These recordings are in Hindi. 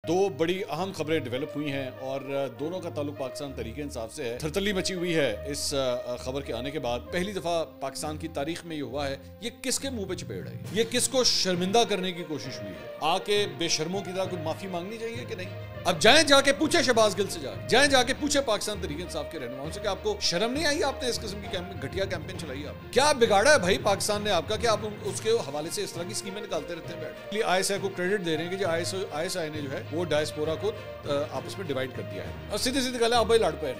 दो बड़ी अहम खबरें डेवलप हुई हैं और दोनों का ताल्लुक पाकिस्तान तहरीक इंसाफ से है। थरथल्ली मची हुई है इस खबर के आने के बाद। पहली दफा पाकिस्तान की तारीख में ये हुआ है, ये किसके मुंह पे चपेड़ आई, ये किसको शर्मिंदा करने की कोशिश हुई है। आके बेशर्मों की तरह कोई माफी मांगनी चाहिए कि नहीं? अब जाएं जाके पूछे शहबाज गिल से, जाएं जाके पूछे पाकिस्तान तहरीक इंसाफ के रहनुमाओं से कि आपको शर्म नहीं आई, आपने इस किस्म की घटिया कैंपेन चलाई, आप क्या बिगाड़ा है भाई पाकिस्तान ने आपका, क्या आप उसके हवाले से इस तरह की स्कीमें निकालते रहते हैं बैठ। ISI को क्रेडिट दे रहे हैं कि जो ISI ने जो है वो डायस्पोरा को आपस में डिवाइड कर दिया है और सीधी सीधी गल है, अब लड़ पे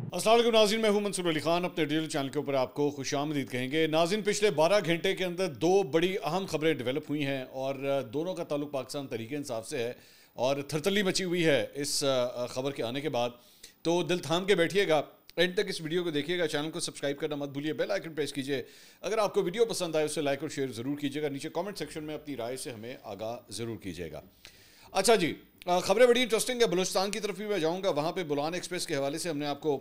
अस्सलाम वालेकुम नाज़रीन, मैं हूं मंसूर अली खान। अपने डिजिटल चैनल के ऊपर आपको खुशामदीद कहेंगे। नाज़रीन, पिछले 12 घंटे के अंदर दो बड़ी अहम खबरें डेवलप हुई हैं और दोनों का ताल्लुक पाकिस्तान तहरीक इंसाफ से है और थरथल्ली मची हुई है इस खबर के आने के बाद। तो दिल थाम के बैठिएगा, एंड तक इस वीडियो को देखिएगा, चैनल को सब्सक्राइब करना मत भूलिए, बेल आइकन प्रेस कीजिए। अगर आपको वीडियो पसंद आए उसे लाइक और शेयर ज़रूर कीजिएगा। नीचे कमेंट सेक्शन में अपनी राय से हमें आगाह ज़रूर कीजिएगा। अच्छा जी, खबरें बड़ी इंटरेस्टिंग है। बलूचिस्तान की तरफ भी मैं जाऊंगा, वहाँ पे बुलान एक्सप्रेस के हवाले से हमने आपको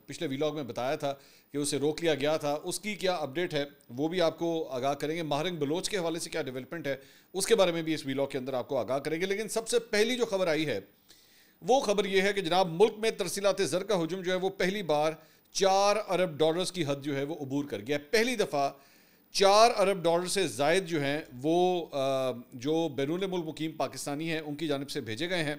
पिछले व्लॉग में बताया था कि उसे रोक लिया गया था, उसकी क्या अपडेट है वो भी आपको आगाह करेंगे। महारंग बलोच के हवाले से क्या डेवलपमेंट है उसके बारे में भी इस व्लॉग के अंदर आपको आगाह करेंगे। लेकिन सबसे पहली जो खबर आई है वो खबर ये है कि जनाब मुल्क में तरसीलात ज़र का हुजूम जो है वो पहली बार $4 अरब की हद जो है वो अबूर कर गया। पहली दफ़ा $4 अरब से ज़ायद जो हैं वो जो बैरून मुल्क मुकीम पाकिस्तानी हैं उनकी जानिब से भेजे गए हैं।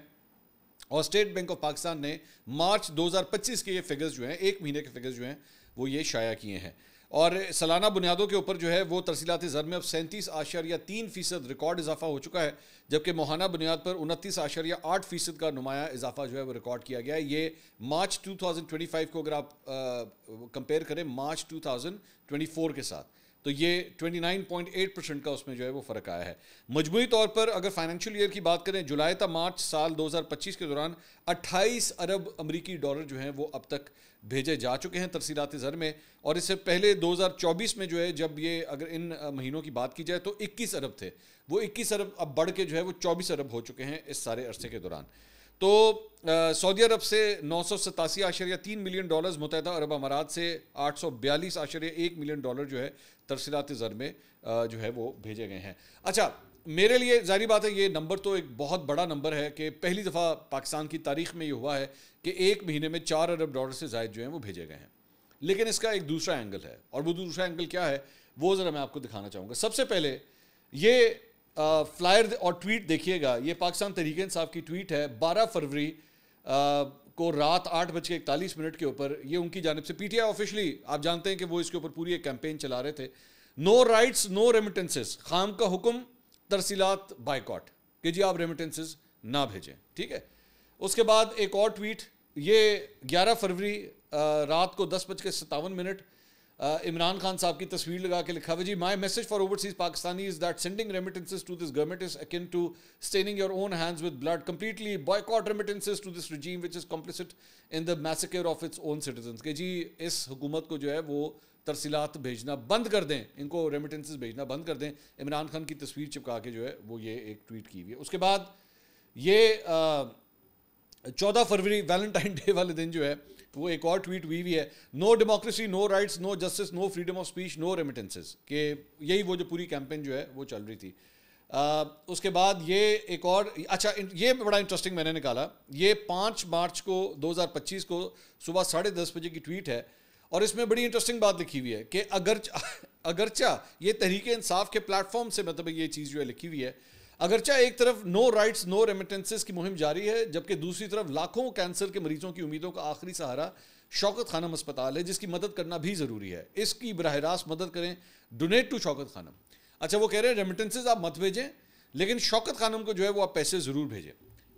और स्टेट बैंक ऑफ पाकिस्तान ने मार्च 2025 के ये फिगर्स जो हैं, एक महीने के फिगर्स जो हैं वो ये शाया किए हैं। और सालाना बुनियादों के ऊपर जो है वो तरसीलात ज़र में अब 37.3% रिकॉर्ड इजाफा हो चुका है, जबकि माहाना बुनियाद पर 29.8% का नुमाया इजाफा जो है वो रिकॉर्ड किया गया है। ये मार्च 2025 को अगर आप कंपेयर करें मार्च 2024 के साथ, तो ये 29.8% का उसमें जो है वो फ़र्क आया है। मजमूई तौर पर अगर फाइनेंशियल ईयर की बात करें, जुलाई तक मार्च साल 2025 के दौरान $28 अरब जो हैं वो अब तक भेजे जा चुके हैं तरसीलात ज़र में। और इससे पहले 2024 में जो है, जब ये अगर इन महीनों की बात की जाए तो 21 अरब थे, वो 21 अरब अब बढ़ के जो है वो 24 अरब हो चुके हैं इस सारे अरसे के दौरान। तो सऊदी अरब से $987.3 मिलियन, मुत्तहिदा अरब अमारात से $842.1 मिलियन जो है तरसीलात ज़र में जो है वो भेजे गए हैं। अच्छा, मेरे लिए जाहिर बात है ये नंबर तो एक बहुत बड़ा नंबर है कि पहली दफ़ा पाकिस्तान की तारीख में ये हुआ है कि एक महीने में $4 अरब से ज़ायद जो हैं वो भेजे गए हैं। लेकिन इसका एक दूसरा एंगल है, और वो दूसरा एंगल क्या है वो ज़रा मैं आपको दिखाना चाहूँगा। सबसे पहले ये फ्लायर और ट्वीट देखिएगा, ये पाकिस्तान तहरीक इंसाफ की ट्वीट है 12 फरवरी को रात 8:41 के ऊपर। ये उनकी जानिब से PTI ऑफिशियली, आप जानते हैं कि वो इसके ऊपर पूरी एक कैंपेन चला रहे थे। नो राइट्स नो रेमिटेंसेस, खाम का हुक्म, तरसीलात बाइकॉट, कि जी आप रेमिटेंसेस ना भेजें, ठीक है। उसके बाद एक और ट्वीट, ये 11 फरवरी रात को 10:57 इमरान खान साहब की तस्वीर लगा के लिखा हुआ, जी my message for overseas Pakistani is that sending remittances to this government is akin to staining your own hands with blood, completely boycott remittances to this regime which is complicit in the massacre of its own citizens. कि जी इस हुकूमत को जो है वो तरसीलात भेजना बंद कर दें, इनको रेमिटेंसेस भेजना बंद कर दें। इमरान खान की तस्वीर चिपका के जो है वो ये एक ट्वीट की हुई है। उसके बाद ये 14 फरवरी वैलेंटाइन डे वाले दिन जो है वो एक और ट्वीट हुई है, no democracy no rights no justice no freedom of speech no remittances, के यही वो जो पूरी कैंपेन जो है वो चल रही थी। उसके बाद ये एक और, अच्छा ये बड़ा इंटरेस्टिंग मैंने निकाला, ये 5 मार्च को 2025 को सुबह 10:30 बजे की ट्वीट है और इसमें बड़ी इंटरेस्टिंग बात लिखी हुई है कि अगरचा ये तहरीक इंसाफ के प्लेटफॉर्म से मतलब ये चीज़ जो है लिखी हुई है, अगरचा एक तरफ नो राइट्स नो रेमिटेंसेस की मुहिम जारी है, जबकि दूसरी तरफ लाखों कैंसर के मरीजों की उम्मीदों का आखिरी सहारा शौकत खानम अस्पताल है, जिसकी मदद करना भी ज़रूरी है। इसकी बराह रास्त मदद करें, डोनेट टू शौकत खानम। अच्छा, वो कह रहे हैं रेमिटेंसेस आप मत भेजें, लेकिन शौकत खानम को जो है वो आप पैसे ज़रूर भेजें।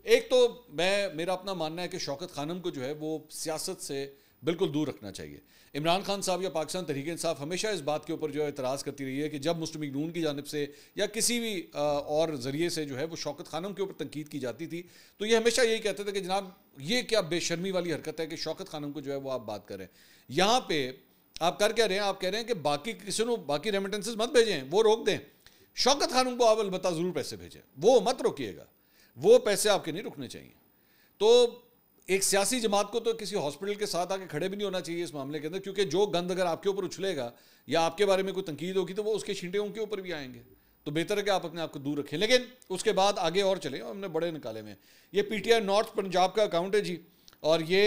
एक तो मेरा अपना मानना है कि शौकत खानम को जो है वो सियासत से बिल्कुल दूर रखना चाहिए। इमरान खान साहब या पाकिस्तान तहरीक इंसाफ हमेशा इस बात के ऊपर जो है एतराज़ करती रही है कि जब मुस्लिम लीग नून की जानिब से या किसी भी और ज़रिए से जो है वो शौकत खानम के ऊपर तनकीद की जाती थी, तो ये हमेशा यही कहते थे कि जनाब ये क्या बेशर्मी वाली हरकत है कि शौकत खानम को जो है वो आप बात करें। यहाँ पे आप कर क्या रहे हैं, आप कह रहे हैं कि बाकी किसी को बाकी रेमिटेंसेस मत भेजें, वो रोक दें, शौकत खानम को आप अलबत्ता ज़रूर पैसे भेजें, वो मत रोकिएगा, वो पैसे आपके नहीं रुकने चाहिए। तो एक सियासी जमात को तो किसी हॉस्पिटल के साथ आके खड़े भी नहीं होना चाहिए इस मामले के अंदर, क्योंकि जो गंद अगर आपके ऊपर उछलेगा या आपके बारे में कोई तनकीद होगी तो वो उसके छींटे उनके ऊपर भी आएंगे। तो बेहतर है कि आप अपने आप को दूर रखें। लेकिन उसके बाद आगे और चले, और हमने बड़े निकाले में, ये पीटीआई नॉर्थ पंजाब का अकाउंट है जी, और ये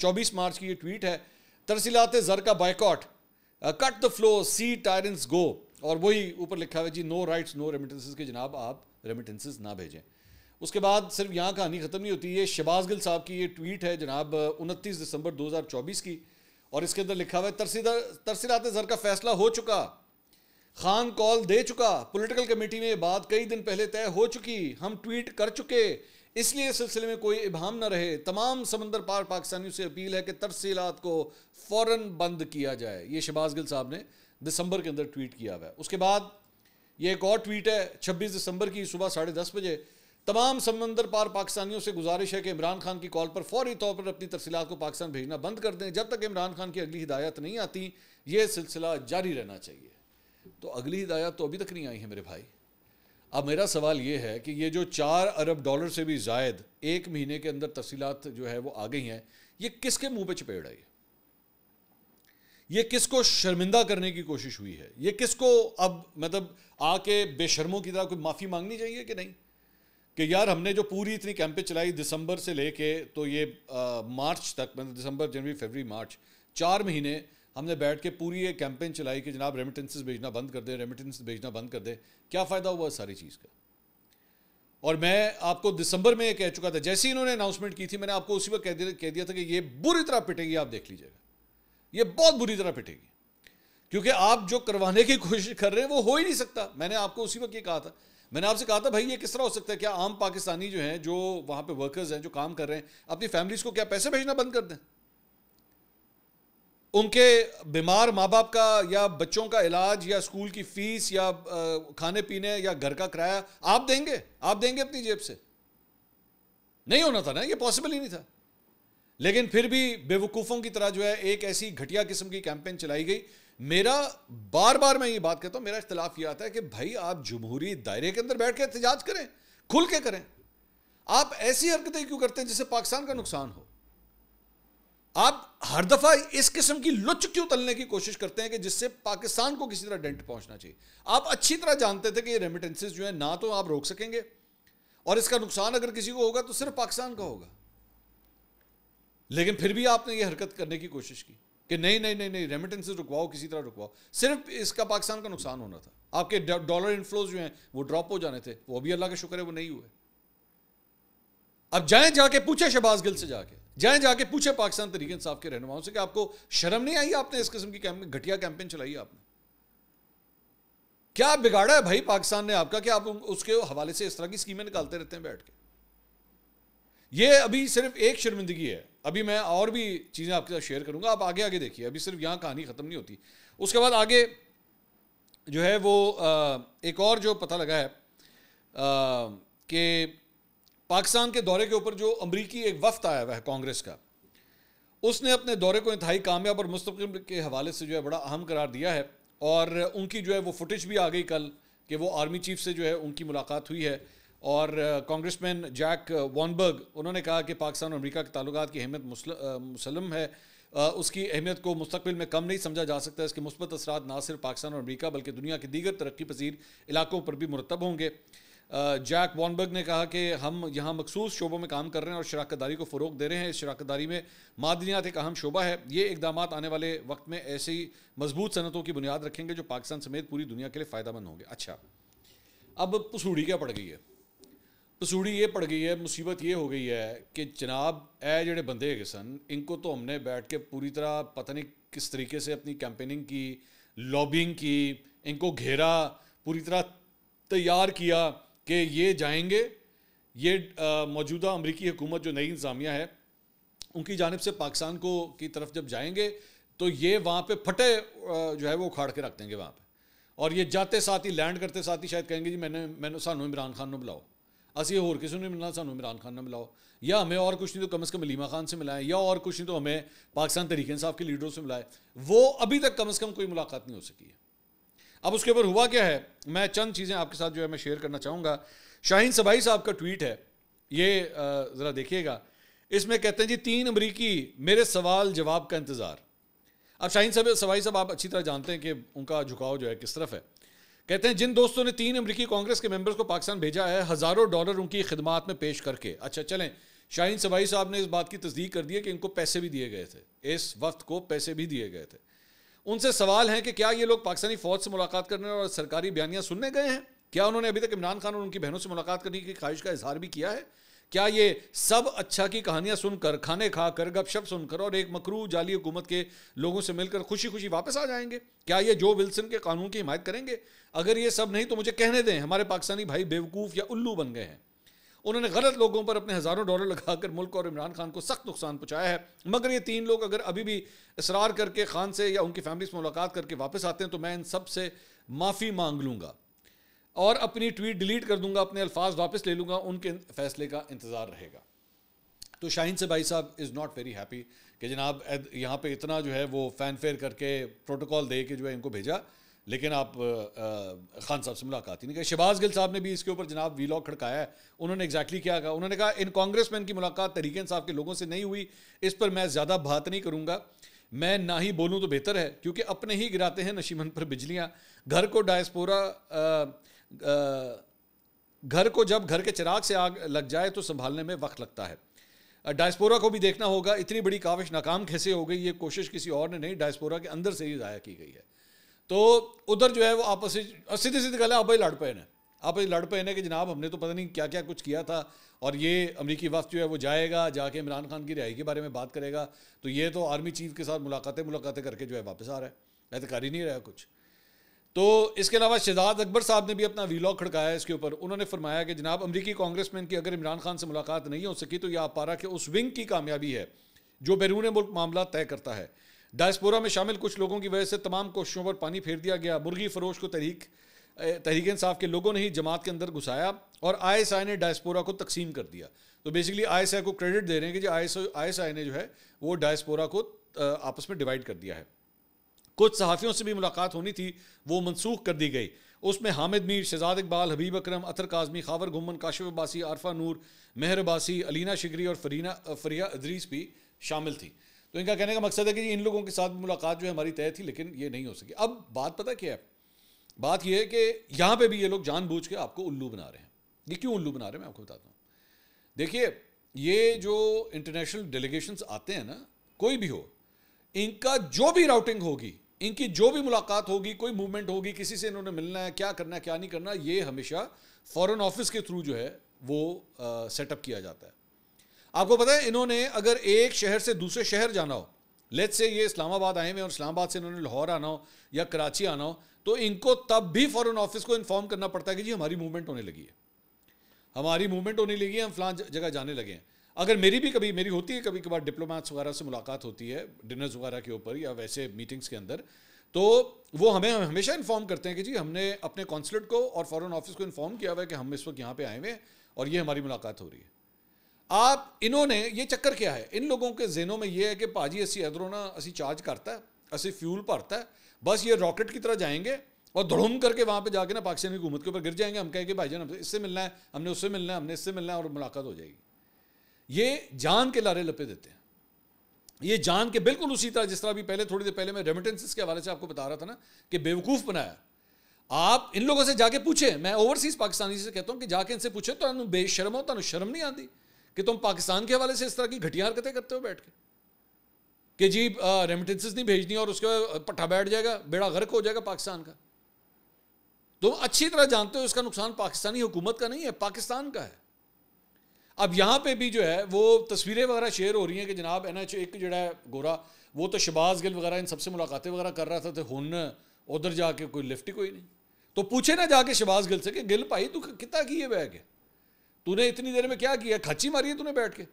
24 मार्च की ये ट्वीट है, तरसीलात ज़र का boycott, cut the flow, see tyrants go, और वही ऊपर लिखा हुआ जी नो राइट्स नो रेमिटेंसेस, के जनाब आप रेमिटेंसेस ना भेजें। उसके बाद सिर्फ यहाँ कहानी ख़त्म नहीं होती, ये शहबाज गिल साहब की ये ट्वीट है जनाब 29 दिसंबर 2024 की, और इसके अंदर लिखा हुआ है तरसीलात ज़र का फैसला हो चुका, खान कॉल दे चुका, पॉलिटिकल कमेटी में बात कई दिन पहले तय हो चुकी, हम ट्वीट कर चुके, इसलिए इस सिलसिले में कोई इबहम न रहे, तमाम समंदर पार पाकिस्तानियों से अपील है कि तरसीलात को फ़ौरन बंद किया जाए। ये शहबाज गिल साहब ने दिसंबर के अंदर ट्वीट किया हुआ है। उसके बाद ये एक और ट्वीट है 26 दिसंबर की सुबह 10:30 बजे, तमाम समंदर पार पाकिस्तानियों से गुजारिश है कि इमरान खान की कॉल पर फौरी तौर पर अपनी तरसीलात को पाकिस्तान भेजना बंद कर दें, जब तक इमरान खान की अगली हिदायत नहीं आती ये सिलसिला जारी रहना चाहिए। तो अगली हिदायत तो अभी तक नहीं आई है मेरे भाई। अब मेरा सवाल ये है कि ये जो $4 अरब से भी ज़ायद एक महीने के अंदर तफसीलात जो है वो आ गई हैं, ये किसके मुंह पे चपेड़ आई? ये किसको शर्मिंदा करने की कोशिश हुई है? ये किसको अब मतलब आके बेशर्मों की तरह कोई माफ़ी मांगनी चाहिए कि नहीं, कि यार हमने जो पूरी इतनी कैंपें चलाई दिसंबर से लेके तो ये मार्च तक, मतलब दिसंबर जनवरी फरवरी मार्च 4 महीने हमने बैठ के पूरी ये कैंपेन चलाई कि जनाब रेमिटेंसेस भेजना बंद कर दें, रेमिटेंसेस भेजना बंद कर दें। क्या फ़ायदा हुआ सारी चीज़ का? और मैं आपको दिसंबर में ये कह चुका था, जैसे ही इन्होंने अनाउंसमेंट की थी मैंने आपको उसी वक्त कह दिया था कि ये बुरी तरह पिटेगी, आप देख लीजिएगा, ये बहुत बुरी तरह पिटेगी, क्योंकि आप जो करवाने की कोशिश कर रहे हैं वो हो ही नहीं सकता। मैंने आपको उसी वक्त ये कहा था, मैंने आपसे कहा था भाई ये किस तरह हो सकता है? क्या आम पाकिस्तानी जो हैं, जो वहाँ पे वर्कर्स हैं, जो काम कर रहे हैं, अपनी फैमिलीज को क्या पैसे भेजना बंद कर दें? उनके बीमार माँ बाप का या बच्चों का इलाज या स्कूल की फीस या खाने पीने या घर का किराया आप देंगे? आप देंगे अपनी जेब से? नहीं होना था ना, ये पॉसिबल ही नहीं था। लेकिन फिर भी बेवकूफ़ों की तरह जो है एक ऐसी घटिया किस्म की कैंपेन चलाई गई। मेरा बार बार मैं ये बात कहता हूं, मेरा इख्तिलाफ ये आता है कि भाई आप जमहूरी दायरे के अंदर बैठ के एहतजाज करें, खुल के करें। आप ऐसी हरकतें क्यों करते हैं जिससे पाकिस्तान का नुकसान हो? आप हर दफा इस किस्म की लुच क्यों तलने की कोशिश करते हैं कि जिससे पाकिस्तान को किसी तरह डेंट पहुंचना चाहिए? आप अच्छी तरह जानते थे कि ये रेमिटेंसेस जो है ना तो आप रोक सकेंगे, और इसका नुकसान अगर किसी को होगा तो सिर्फ पाकिस्तान का होगा। लेकिन फिर भी आपने ये हरकत करने की कोशिश की कि नहीं नहीं नहीं नहीं, रेमिटेंसेस रुकवाओ, किसी तरह रुकवाओ। सिर्फ इसका पाकिस्तान का नुकसान होना था। आपके डॉलर इनफ्लोज जो हैं वो ड्रॉप हो जाने थे, वो भी अल्लाह का शुक्र है वो नहीं हुए। अब जाएं जाके पूछे शहबाज गिल से, जाएं जाके पूछे पाकिस्तान तहरीक इंसाफ के रहनुमाओं से कि आपको शर्म नहीं आई? आपने इस किस्म की घटिया कैंपेन चलाई, आपने क्या बिगाड़ा है भाई पाकिस्तान ने आपका कि आप उसके हवाले से इस तरह की स्कीमें निकालते रहते हैं बैठ के? ये अभी सिर्फ एक शर्मिंदगी है, अभी मैं और भी चीज़ें आपके साथ शेयर करूंगा, आप आगे आगे देखिए, अभी सिर्फ यहाँ कहानी ख़त्म नहीं होती। उसके बाद आगे जो है वो एक और जो पता लगा है कि पाकिस्तान के दौरे के ऊपर जो अमरीकी एक वफ्द आया हुआ है कांग्रेस का, उसने अपने दौरे को इंतहाई कामयाब और मुस्तक़बिल के हवाले से जो है बड़ा अहम करार दिया है। और उनकी जो है वो फुटेज भी आ गई कल कि वो आर्मी चीफ से जो है उनकी मुलाकात हुई है, और कांग्रेसमैन जैक वॉनबर्ग उन्होंने कहा कि पाकिस्तान और अमेरिका के ताल्लुकात की अहमियत मुसलम है, उसकी अहमियत को मुस्तकबिल में कम नहीं समझा जा सकता। इसके मुस्बत असरात ना सिर्फ पाकिस्तान और अमेरिका बल्कि दुनिया के दीगर तरक्की पजीर इलाकों पर भी मुरतब होंगे। जैक वॉनबर्ग ने कहा कि हम यहाँ मखसूस शोबों में काम कर रहे हैं और शराकतदारी को फ़रोग दे रहे हैं। इस शराकतदारी में मादनियात एक अहम शोबा है। ये इकदाम आने वाले वक्त में ऐसी मजबूत सनतों की बुनियाद रखेंगे जो पाकिस्तान समेत पूरी दुनिया के लिए फ़ायदेमंद होंगे। अच्छा, अब पसूड़ी क्या पड़ गई है? पसूड़ी ये पड़ गई है, मुसीबत ये हो गई है कि जनाब ए जेड़े बंदे है सन, इनको तो हमने बैठ के पूरी तरह पता नहीं किस तरीके से अपनी कैंपेनिंग की, लॉबिंग की, इनको घेरा, पूरी तरह तैयार किया कि ये जाएंगे, ये मौजूदा अमरीकी हुकूमत जो नई इंतज़ामिया है उनकी जानिब से पाकिस्तान को की तरफ जब जाएंगे तो ये वहाँ पे फटे जो है वो उखाड़ के रख देंगे वहाँ पे, और ये जाते साथ ही लैंड करते साथ ही शायद कहेंगे जी मैंने सानू इमरान खान ने बुलाओ, असी होर किसी ने मिलना, सानू इमरान खान ने बुलाओ, या हमें और कुछ नहीं तो कम से कम अलीमा खान से मिलाएं, या और कुछ नहीं तो हमें पाकिस्तान तहरीक इंसाफ के लीडरों से मिलाएं। वो अभी तक कम से कम कोई मुलाकात नहीं हो सकी है। अब उसके ऊपर हुआ क्या है, मैं चंद चीज़ें आपके साथ जो है मैं शेयर करना चाहूँगा। शाहीन सबाई साहब का ट्वीट है, ये ज़रा देखिएगा। इसमें कहते हैं जी 3 अमरीकी मेरे सवाल जवाब का इंतज़ार। अब शाहीन सबाई साहब आप अच्छी तरह जानते हैं कि उनका झुकाव जो है किस तरफ है। कहते हैं जिन दोस्तों ने 3 अमेरिकी कांग्रेस के मेंबर्स को पाकिस्तान भेजा है, हज़ारों डॉलर उनकी खिदमात में पेश करके। अच्छा चलें, शाहीन सबाई साहब ने इस बात की तस्दीक कर दी है कि इनको पैसे भी दिए गए थे, इस वक्त को पैसे भी दिए गए थे। उनसे सवाल है कि क्या ये लोग पाकिस्तानी फौज से मुलाकात करने और सरकारी बयानियां सुनने गए हैं? क्या उन्होंने अभी तक इमरान खान और उनकी बहनों से मुलाकात करने की ख्वाहिश का इजहार भी किया है? क्या ये सब अच्छा की कहानियां सुनकर, खाने खाकर, गपशप सुनकर और एक मकरू जाली हुकूमत के लोगों से मिलकर खुशी खुशी वापस आ जाएंगे? क्या ये जो विल्सन के कानून की हिमायत करेंगे? अगर ये सब नहीं तो मुझे कहने दें, हमारे पाकिस्तानी भाई बेवकूफ़ या उल्लू बन गए हैं। उन्होंने गलत लोगों पर अपने हज़ारों डॉलर लगाकर मुल्क और इमरान खान को सख्त नुकसान पहुंचाया है। मगर ये 3 लोग अगर अभी भी इसरार करके खान से या उनकी फैमिली से मुलाकात करके वापस आते हैं तो मैं इन सब से माफ़ी मांग लूँगा और अपनी ट्वीट डिलीट कर दूंगा, अपने अल्फाज वापस ले लूँगा। उनके फैसले का इंतज़ार रहेगा। तो शाहीन से भाई साहब इज़ नॉट वेरी हैप्पी कि जनाब यहाँ पे इतना जो है वो फैनफेयर करके प्रोटोकॉल दे के जो है इनको भेजा, लेकिन आप खान साहब से मुलाकात ही नहीं की। शहबाज गिल साहब ने भी इसके ऊपर जनाब वीलॉग खड़काया है। उन्होंने एग्जैक्टली क्या कहा? उन्होंने कहा इन कांग्रेसमैन की मुलाकात तहरीक इंसाफ के लोगों से नहीं हुई, इस पर मैं ज़्यादा बात नहीं करूँगा। मैं ना ही बोलूँ तो बेहतर है, क्योंकि अपने ही गिराते हैं नशीमन पर बिजलियाँ। घर को जब घर के चिराग से आग लग जाए तो संभालने में वक्त लगता है। डायस्पोरा को भी देखना होगा, इतनी बड़ी काविश नाकाम कैसे हो गई। ये कोशिश किसी और ने नहीं, डायस्पोरा के अंदर से ही ज़ाया की गई है। तो उधर जो है वो आपस में सीधी सीधी गल है, आप लड़ पे हैं, आप लड़ पे हैं कि जनाब हमने तो पता नहीं क्या क्या कुछ किया था और ये अमरीकी वक्त जो है वो जाएगा, जाके इमरान खान की रिहाई के बारे में बात करेगा, तो ये तो आर्मी चीफ के साथ मुलाकातें करके जो है वापस आ रहा है, ऐसा कर ही नहीं रहा कुछ। तो इसके अलावा शहजाद अकबर साहब ने भी अपना वीलॉग खड़काया है इसके ऊपर। उन्होंने फरमाया कि जनाब अमरीकी कांग्रेसमैन की अगर इमरान खान से मुलाकात नहीं हो सकी तो यह आप पारा कि उस विंग की कामयाबी है जो बैरून मुल्क मामला तय करता है। डायस्पोरा में शामिल कुछ लोगों की वजह से तमाम कोशिशों पर पानी फेर दिया गया। मुर्गी फरोश को तहरीक इंसाफ के लोगों ने ही जमात के अंदर घुसाया और ISI ने डायस्पोरा को तकसीम कर दिया। तो बेसिकली ISI को क्रेडिट दे रहे हैं कि जो ISI ने जो है वो डायस्पोरा को आपस में डिवाइड कर दिया है। कुछ सहाफ़ियों से भी मुलाकात होनी थी, वो मनसूख कर दी गई। उसमें हामिद मीर, शहजाद इकबाल, हबीब अकरम, अतर काजमी, खावर घुमन, काशिफ अब्बासी, आरफा नूर, मेहर अब्बासी, अलीना शिगरी और फरिया इदरीस भी शामिल थी। तो इनका कहने का मकसद है कि इन लोगों के साथ मुलाकात जो है हमारी तय थी, लेकिन ये नहीं हो सकी। अब बात पता क्या है? बात यह है कि यहाँ पे भी ये लोग जानबूझ के आपको उल्लू बना रहे हैं। ये क्यों उल्लू बना रहे हैं मैं आपको बताता हूँ। देखिए, ये जो इंटरनेशनल डेलीगेशंस आते हैं ना, कोई भी हो, इनका जो भी राउटिंग होगी, इनकी जो भी मुलाकात होगी, कोई मूवमेंट होगी, किसी से इन्होंने मिलना है, क्या करना है क्या नहीं करना, ये हमेशा फॉरेन ऑफिस के थ्रू जो है वो सेटअप किया जाता है। आपको पता है, इन्होंने अगर एक शहर से दूसरे शहर जाना हो, लेट्स से ये इस्लामाबाद आए हुए और इस्लामाबाद से इन्होंने लाहौर आना हो या कराची आना हो, तो इनको तब भी फॉरेन ऑफिस को इन्फॉर्म करना पड़ता है कि जी हमारी मूवमेंट होने लगी है, हमारी मूवमेंट होने लगी है, हम फलां जगह जाने लगे हैं। अगर मेरी होती है कभी कभार डिप्लोमेट्स वगैरह से मुलाकात होती है डिनर्स वगैरह के ऊपर या वैसे मीटिंग्स के अंदर, तो वो हमें हमेशा इन्फॉर्म करते हैं कि जी हमने अपने कॉन्सुलेट को और फॉरेन ऑफिस को इन्फॉर्म किया हुआ है कि हम इस वक्त यहाँ पे आए हुए हैं और ये हमारी मुलाकात हो रही है। इन्होंने ये चक्कर क्या है, इन लोगों के जहनों में ये है कि पाजी असी इधरों ना असी चार्ज करता है, असी फ्यूल भरता है, बस ये रॉकेट की तरह जाएंगे और धड़ुम करके वहाँ पे जाके ना पाकिस्तानी हुकूमत के ऊपर गिर जाएंगे। हम कहेंगे भाईजान हमसे इससे मिलना है, हमने उससे मिलना है, हमने इससे मिलना है और मुलाकात हो जाएगी। ये जान के लारे लपे देते हैं, ये जान के बिल्कुल उसी तरह जिस तरह भी पहले थोड़ी देर पहले मैं रेमिटेंसेस के हवाले से आपको बता रहा था ना कि बेवकूफ़ बनाया। आप इन लोगों से जाके पूछे, मैं ओवरसीज पाकिस्तानी से कहता हूँ कि जाके इनसे पूछे तो बेशर्म हो, तो शर्म नहीं आती कि तुम पाकिस्तान के हवाले से इस तरह की घटिया हरकतें करते हो बैठ के कि जी रेमिटेंसेस नहीं भेजनी और उसके बाद पट्टा बैठ जाएगा, बेड़ा गर्क हो जाएगा पाकिस्तान का। तुम अच्छी तरह जानते हो इसका नुकसान पाकिस्तानी हुकूमत का नहीं है, पाकिस्तान का है। अब यहाँ पे भी जो है वो तस्वीरें वगैरह शेयर हो रही हैं कि जनाब NH1 जो है गोरा, वो तो शहबाज गिल वगैरह इन सबसे मुलाकातें वगैरह कर रहा था, तो हुन उधर जाके कोई लिफ्ट ही कोई नहीं। तो पूछे ना जाके शहबाज गिल से कि गिल भाई तू कितना किए बैठ के, तूने इतनी देर में क्या किया, खच्ची मारी है तूने बैठ के,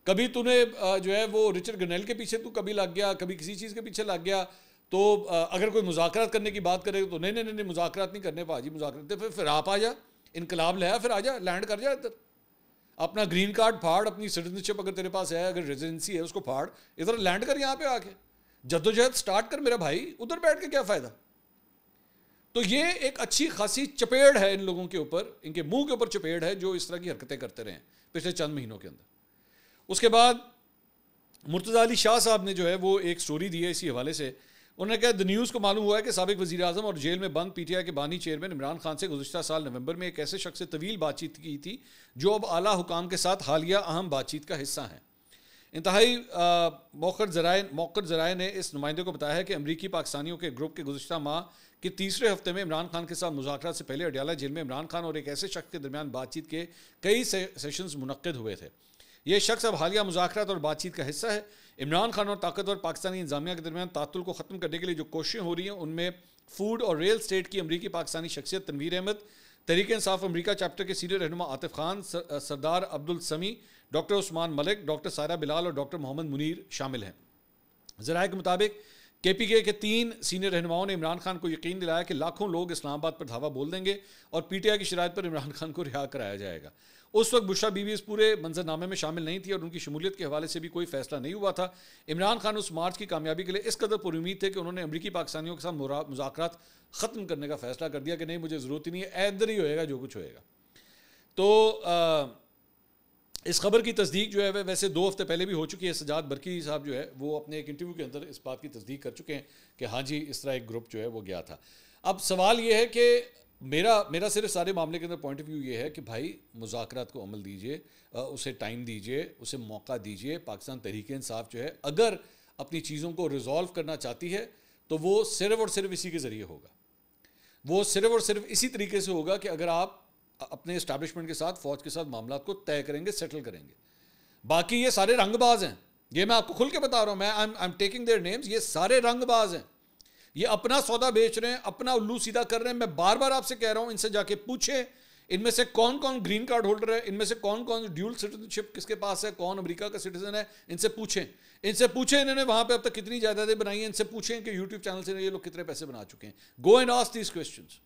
कभी तूने जो है वो रिचर्ड गनेल के पीछे तू कभी लग गया, कभी किसी चीज़ के पीछे लग गया। तो अगर कोई मुज़ाकरात करने की बात करे तो नहीं मुज़ाकरात नहीं करने भाजी, मुज़ाकरात फिर आप आ जा, इनकलाब ले आ, फिर आ जा, लैंड कर जा इधर, अपना ग्रीन कार्ड फाड़, अपनी सिटीजनशिप अगर तेरे पास है, अगर रेजिडेंसी है उसको फाड़, इधर लैंड कर, यहाँ पे आके जद्दोजहद स्टार्ट कर मेरा भाई, उधर बैठ के क्या फ़ायदा। तो ये एक अच्छी खासी चपेड़ है इन लोगों के ऊपर, इनके मुंह के ऊपर चपेड़ है जो इस तरह की हरकतें करते रहे पिछले चंद महीनों के अंदर। उसके बाद मुर्तज़ा अली शाह साहब ने जो है वो एक स्टोरी दी है इसी हवाले से। उन्होंने कहा द न्यूज़ को मालूम हुआ है कि साबिक वज़ीर आज़म और जेल में बंद पीटीआई के बानी चेयरमैन इमरान खान से गुज़िश्ता साल नवंबर में एक ऐसे शख्स से तवील बातचीत की थी जो अब आला हुकाम के साथ हालिया अहम बातचीत का हिस्सा हैं। इंतहाई मौक़र ज़राए ने इस नुमाइंदे को बताया है कि अमरीकी पाकिस्तानियों के ग्रुप के गुज़िश्ता माह के तीसरे हफ्ते में इमरान खान के साथ मुज़ाकरात से पहले अडयाला जेल में इमरान खान और एक ऐसे शख्स के दरमियान बातचीत के कई सेशंस मुनक्किद हुए थे। ये शख्स अब हालिया मुज़ाकरात और बातचीत का हिस्सा है। इमरान खान और ताकतवर पाकिस्तानी इंतजामिया के दरमियान तातुल को ख़त्म करने के लिए जो कोशिशें हो रही हैं उनमें फूड और रियल स्टेट की अमरीकी पाकिस्तानी शख्सियत तनवीर अहमद, तहरीक इंसाफ अमरीका चैप्टर के सीनियर रहनुमा आतिफ खान, सरदार अब्दुल समी, डॉक्टर उस्मान मलिक, डॉक्टर सारा बिलाल और डॉक्टर मोहम्मद मुनीर शामिल हैं। ज़राए के मुताबिक KPK के 3 सीनियर रहनुमाओं ने इमरान खान को यकीन दिलाया कि लाखों लोग इस्लामाबाद पर धावा बोल देंगे और PTI की शराइत पर इमरान खान को रिहा कराया जाएगा। उस वक्त बुशरा बीवी इस पूरे मंजरनामे में शामिल नहीं थी और उनकी शमूलियत के हवाले से भी कोई फैसला नहीं हुआ था। इमरान खान उस मार्च की कामयाबी के लिए इस कदर पुरुम्मीद थे कि उन्होंने अमरीकी पाकिस्तानियों के साथ मुज़ाकरात ख़त्म करने का फैसला कर दिया कि नहीं, मुझे ज़रूरत ही नहीं है, इधर ही होएगा जो कुछ होएगा। तो इस खबर की तस्दीक जो है वैसे 2 हफ्ते पहले भी हो चुकी है। सजाद बरकी साहब जो है वो अपने एक इंटरव्यू के अंदर इस बात की तस्दीक कर चुके हैं कि हाँ जी, इस तरह एक ग्रुप जो है वो गया था। अब सवाल ये है कि मेरा सिर्फ सारे मामले के अंदर पॉइंट ऑफ व्यू ये है कि भाई मुज़ाकरात को अमल दीजिए, उसे टाइम दीजिए, उसे मौका दीजिए। पाकिस्तान तहरीक इंसाफ जो है अगर अपनी चीज़ों को रिजॉल्व करना चाहती है तो वो सिर्फ और सिर्फ इसी के ज़रिए होगा। वो सिर्फ और सिर्फ इसी तरीके से होगा कि अगर आप अपने इस्टेब्लिशमेंट के साथ, फौज के साथ मामला को तय करेंगे, सेटल करेंगे। बाकी ये सारे रंगबाज हैं, ये मैं आपको खुल के बता रहा हूँ, मैं I am taking their names. ये सारे रंगबाज हैं, ये अपना सौदा बेच रहे हैं, अपना उल्लू सीधा कर रहे हैं। मैं बार बार आपसे कह रहा हूँ, इनसे जाके पूछें इनमें से कौन कौन ग्रीन कार्ड होल्डर है, इनमें से कौन कौन ड्यूल सिटीजनशिप किसके पास है, कौन अमेरिका का सिटीजन है। इनसे पूछें इन्होंने वहाँ पे अब तक कितनी जायदादें बनाई हैं। इनसे पूछें कि यूट्यूब चैनल से ये लोग कितने पैसे बना चुके हैं। Go and ask these questions,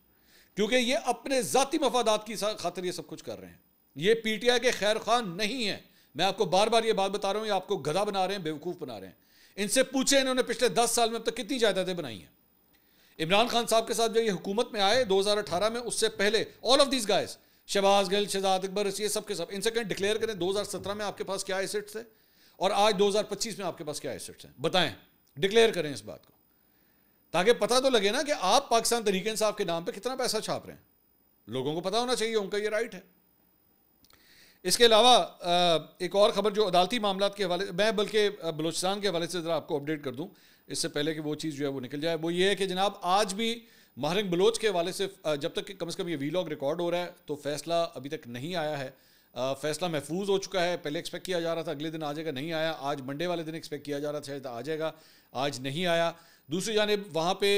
क्योंकि ये अपने ज़ाती मफादात की खातिर ये सब कुछ कर रहे हैं। ये PTI के खैर खान नहीं है। मैं आपको बार बार ये बात बता रहा हूँ, ये आपको गधा बना रहे हैं, बेवकूफ़ बना रहे हैं। इनसे पूछे इन्होंने पिछले 10 साल में अब तक कितनी जायदादें बनाई हैं। इमरान खान साहब के साथ जब ये हुकूमत में आए 2018 में, उससे पहले all of these guys, Shahbaz Gill, Shahzad Akbar, ये सब के सब, इनसे कहीं डिक्लेयर करें 2017 में आपके पास क्या एसेट्स थे और आज 2025 में आपके पास क्या एसेट्स हैं। बताएं, डिक्लेयर करें इस बात को, ताकि पता तो लगे ना कि आप पाकिस्तान तहरीक इंसाफ के नाम पे कितना पैसा छाप रहे हैं। लोगों को पता होना चाहिए, उनका ये राइट है। इसके अलावा एक और खबर जो अदालती मामलात के हवाले, मैं बल्कि बलूचिस्तान के हवाले से ज़रा आपको अपडेट कर दूं इससे पहले कि वो चीज़ जो है वो निकल जाए। वो ये है कि जनाब आज भी महरंग बलोच के हवाले से जब तक कि कम से कम ये वीलॉग रिकॉर्ड हो रहा है तो फैसला अभी तक नहीं आया है। फैसला महफूज हो चुका है। पहले एक्सपेक्ट किया जा रहा था अगले दिन आ जाएगा, नहीं आया। आज मंडे वाले दिन एक्सपेक्ट किया जा रहा था शायद आ जाएगा, आज नहीं आया। दूसरी जानिब वहाँ पे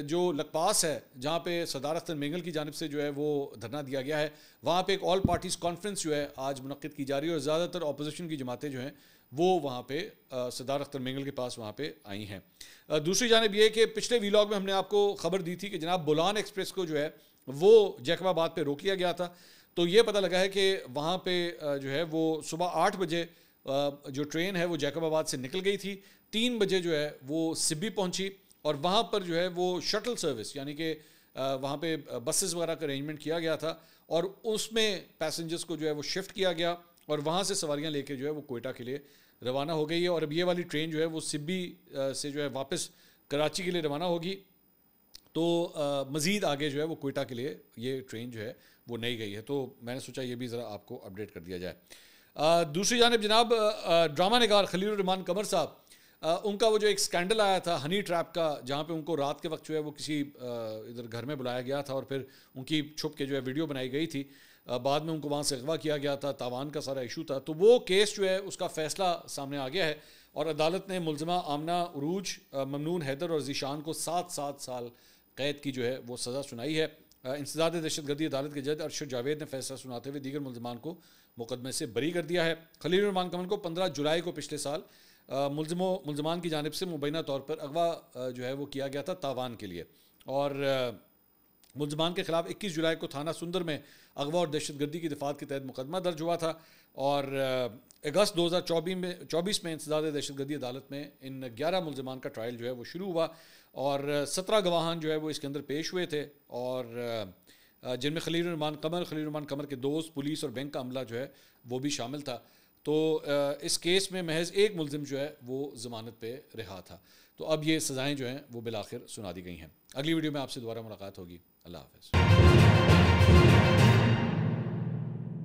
जो लकपास है, जहाँ पे सरदार अख्तर मेंगल की जानिब से जो है वो धरना दिया गया है, वहाँ पे एक ऑल पार्टीज़ कॉन्फ्रेंस जो है आज मुनक्किद की जा रही है और ज़्यादातर अपोजिशन की जमातें जो हैं वो वहाँ पे सरदार अख्तर मेंगल के पास वहाँ पे आई हैं। दूसरी जानिब ये कि पिछले वीलॉग में हमने आपको खबर दी थी कि जनाब बोलान एक्सप्रेस को जो है वो जैकबाबाद पे रोक लिया गया था। तो ये पता लगा है कि वहाँ पे जो है वो सुबह 8 बजे जो ट्रेन है वो जैकबाबाद से निकल गई थी। 3 बजे जो है वो सिब्बी पहुंची और वहाँ पर जो है वो शटल सर्विस यानी कि वहाँ पे बसेस वगैरह का अरेंजमेंट किया गया था और उसमें पैसेंजर्स को जो है वो शिफ्ट किया गया और वहाँ से सवारियाँ लेके जो है वो कोयटा के लिए रवाना हो गई है। और अब ये वाली ट्रेन जो है वो सिब्बी से जो है वापस कराची के लिए रवाना होगी। तो मज़ीद आगे जो है वो कोयटा के लिए ये ट्रेन जो है वो नहीं गई है। तो मैंने सोचा ये भी ज़रा आपको अपडेट कर दिया जाए। दूसरी जानिब जनाब ड्रामा निगार खलील रहमान कमर साहब, उनका वो जो एक स्कैंडल आया था हनी ट्रैप का, जहाँ पे उनको रात के वक्त जो है वो किसी इधर घर में बुलाया गया था और फिर उनकी छुप के जो है वीडियो बनाई गई थी। बाद में उनको वहाँ से अगवा किया गया था, तावान का सारा इशू था। तो वो केस जो है उसका फ़ैसला सामने आ गया है और अदालत ने मुलज़िमा आमना उरूज, ममनून हैदर और ज़ीशान को 7 साल कैद की जो है वो सज़ा सुनाई है। इंसदाद दहशतगर्दी अदालत के जज अरशद जावेद ने फैसला सुनाते हुए दीगर मुलज़मान को मुकदमे से बरी कर दिया है। खलील रहमान कमर को 15 जुलाई को पिछले साल मुलज़मान की जानिब से मुबैना तौर पर अगवा जो है वो किया गया था तावान के लिए और मुलज़मान के ख़िलाफ़ 21 जुलाई को थाना सुंदर में अगवा और दहशतगर्दी की दफ़ात के तहत मुकदमा दर्ज हुआ था और अगस्त 2024 में इंसदाद दहशतगर्दी अदालत में इन 11 मुलज़मान का ट्रायल जो है वो शुरू हुआ और 17 गवाहान जो है वो इसके अंदर पेश हुए थे और जिनमें खलील रहमान कमर के दोस्त, पुलिस और बैंक का अमला जो है वो भी शामिल था। तो इस केस में महज एक मुलजिम जो है वो ज़मानत पे रिहा था। तो अब ये सज़ाएँ जो हैं वो बिलाखिर सुना दी गई हैं। अगली वीडियो में आपसे दोबारा मुलाकात होगी। अल्लाह हाफ़िज़।